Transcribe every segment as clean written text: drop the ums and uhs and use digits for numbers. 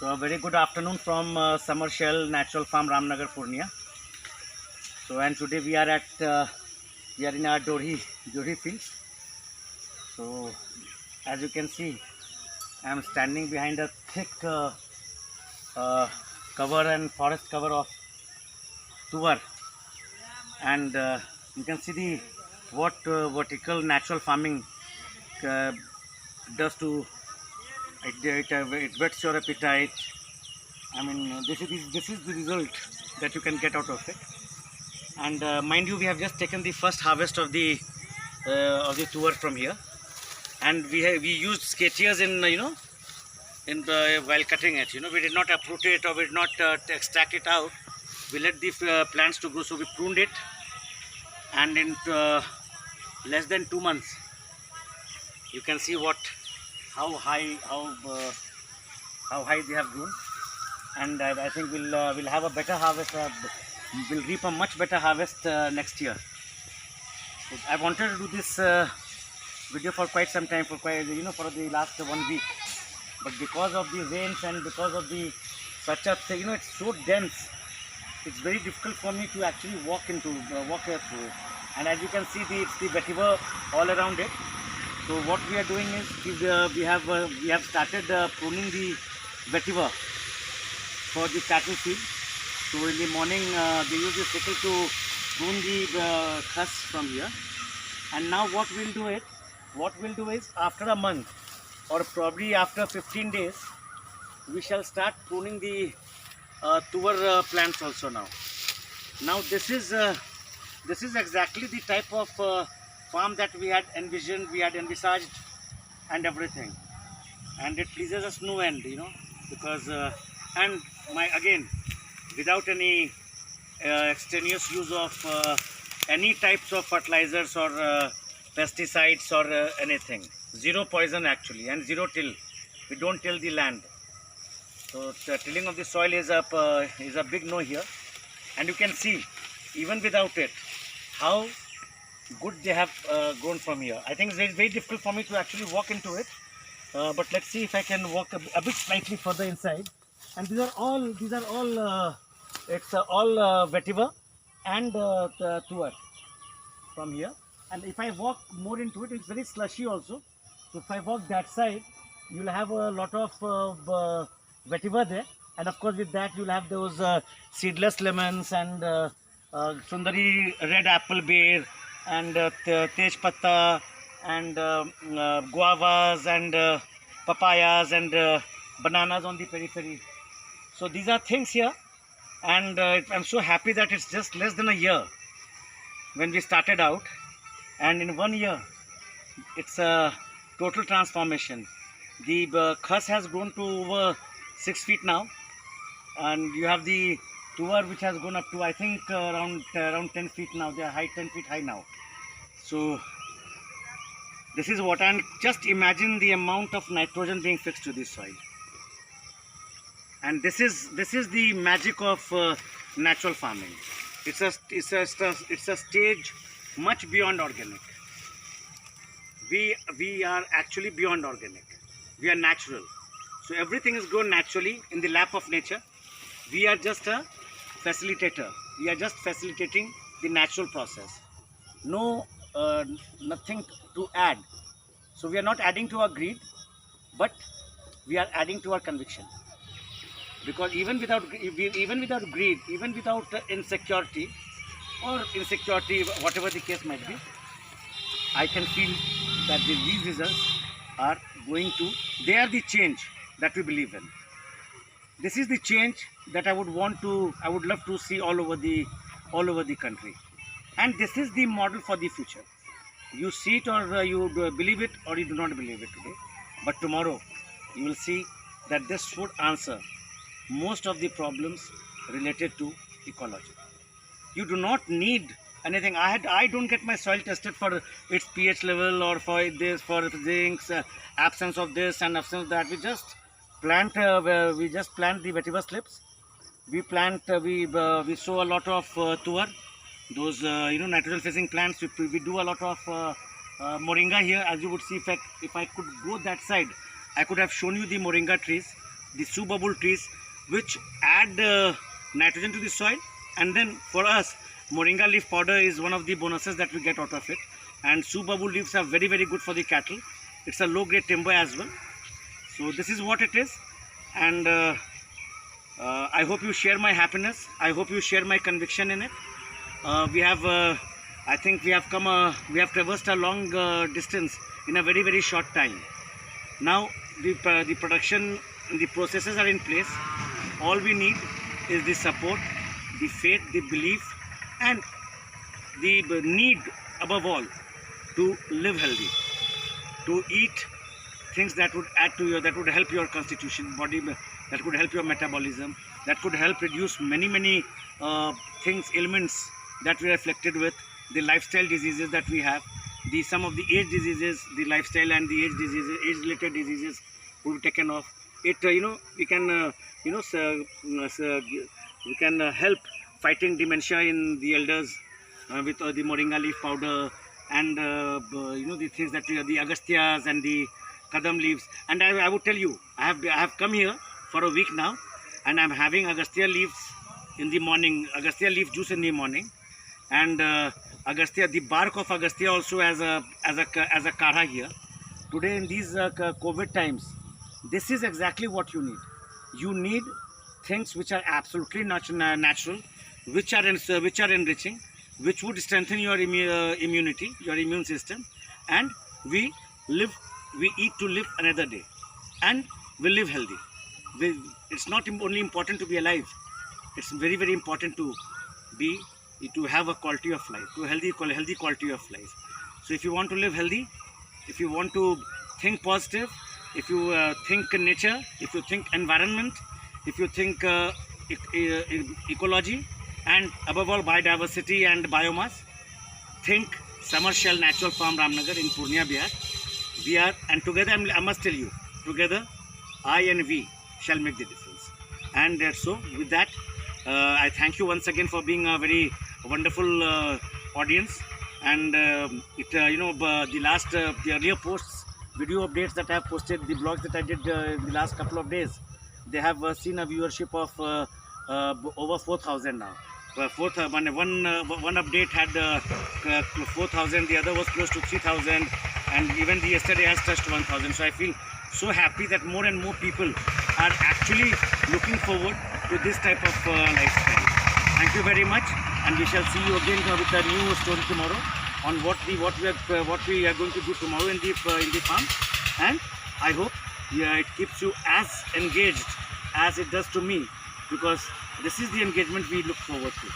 So a very good afternoon from Summer Shell Natural Farm, Ramnagar, Purnia. So and today we are in our Dori fields. So as you can see, I am standing behind a thick uh, cover and forest cover of tuar, and you can see the what vertical natural farming uh, does to it whets your appetite. I mean, this is the result that you can get out of it. And mind you, we have just taken the first harvest of the tuar from here, and we used sketchers in while cutting it. We did not uproot it, or we did not extract it out. We let the plants to grow, so we pruned it, and in less than 2 months, you can see how high they have grown. And I think we'll have a better harvest. We'll reap a much better harvest next year. So I wanted to do this video for quite some time, for the last 1 week. But because of the rains and because of the it's so dense. It's very difficult for me to actually walk here through it. And as you can see, it's the vetiver all around it. So what we are doing is we have started pruning the vetiver for the cattle feed. So in the morning they use the sickle to prune the husk from here. And now what we'll do is after a month or probably after 15 days, we shall start pruning the tuar plants also now. Now this is exactly the type of farm that we had envisioned, we had envisaged, and everything. And it pleases us no end, because and again, without any extraneous use of any types of fertilizers or pesticides or anything. Zero poison actually, and zero till. We don't till the land. So the tilling of the soil is a big no here. And you can see, even without it, how good they have grown from here. I think it's very difficult for me to actually walk into it. But let's see if I can walk a bit slightly further inside. And these are all vetiver and tuar from here. And if I walk more into it, it's very slushy also. So if I walk that side, you'll have a lot of vetiver there, and of course with that you'll have those seedless lemons and Sundari red apple bear and tej patta and guavas and papayas and bananas on the periphery. So these are things here, and I'm so happy that it's just less than a year when we started out, and in 1 year it's a total transformation. The khas has grown to over 6 feet now, and you have the tuar which has gone up to I think around 10 feet now. They are 10 feet high now. So this is what, and just imagine the amount of nitrogen being fixed to this soil. And this is the magic of natural farming. It's a stage much beyond organic. We are actually beyond organic. We are natural. So everything is grown naturally in the lap of nature. We are just a facilitator. We are just facilitating the natural process. No, nothing to add. So we are not adding to our greed, but we are adding to our conviction. Because even without greed, even without insecurity, whatever the case might be, I can feel that these results are they are the change that we believe in. This is the change that I would love to see all over the country. And this is the model for the future. You see it, or you believe it, or you do not believe it today. But tomorrow, you will see that this would answer most of the problems related to ecology. You do not need anything. I don't get my soil tested for its pH level or for zinc, absence of this and absence of that. We just plant the vetiver slips. We plant we sow a lot of tuar, those nitrogen fixing plants. We do a lot of moringa here. As you would see, if I could go that side, I could have shown you the moringa trees. the subabul trees, which add nitrogen to the soil. And then for us, moringa leaf powder is one of the bonuses that we get out of it. And subabul leaves are very, very good for the cattle. It's a low grade timber as well. So this is what it is. And I hope you share my happiness. I hope you share my conviction in it. I think we have traversed a long distance in a very, very short time. Now the production, the processes are in place. All we need is the support, the faith, the belief, and the need above all to live healthy, to eat things that would add to your, that would help your constitution, body, that could help your metabolism, that could help reduce many things, ailments that we are afflicted with, the lifestyle diseases that we have, some of the age diseases, the lifestyle and the age diseases, age related diseases will be taken off. It we can we can help fighting dementia in the elders with the moringa leaf powder, and the things that we, the agasthyas and the kadam leaves. And I would tell you, I have come here for a week now, and I'm having agastya leaves in the morning, agastya leaf juice in the morning, and agastya, the bark of agastya also as a kara here. Today in these COVID times, this is exactly what you need. You need things which are absolutely natural, which are enriching, which would strengthen your immunity, your immune system, and we eat to live another day, and we live healthy. It's not only important to be alive, it's very, very important to have a quality of life, to healthy quality of life. So if you want to live healthy, if you want to think positive, if you think nature, if you think environment, if you think ecology, and above all biodiversity and biomass, think Summershell Natural Farm Ramnagar in Purnia, Bihar. And together, I must tell you, together I and we shall make the difference. And so with that, I thank you once again for being a very wonderful audience. And the last the earlier posts, video updates that I have posted, the blogs that I did in the last couple of days, they have seen a viewership of over 4,000 now. One update had 4,000, the other was close to 3,000, and even the yesterday has touched 1,000. So I feel so happy that more and more people are actually looking forward to this type of lifestyle. Thank you very much, and we shall see you again with a new story tomorrow on what we are going to do tomorrow in the farm. And I hope it keeps you as engaged as it does to me, because this is the engagement we look forward to.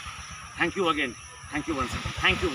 Thank you again. Thank you once again. Thank you.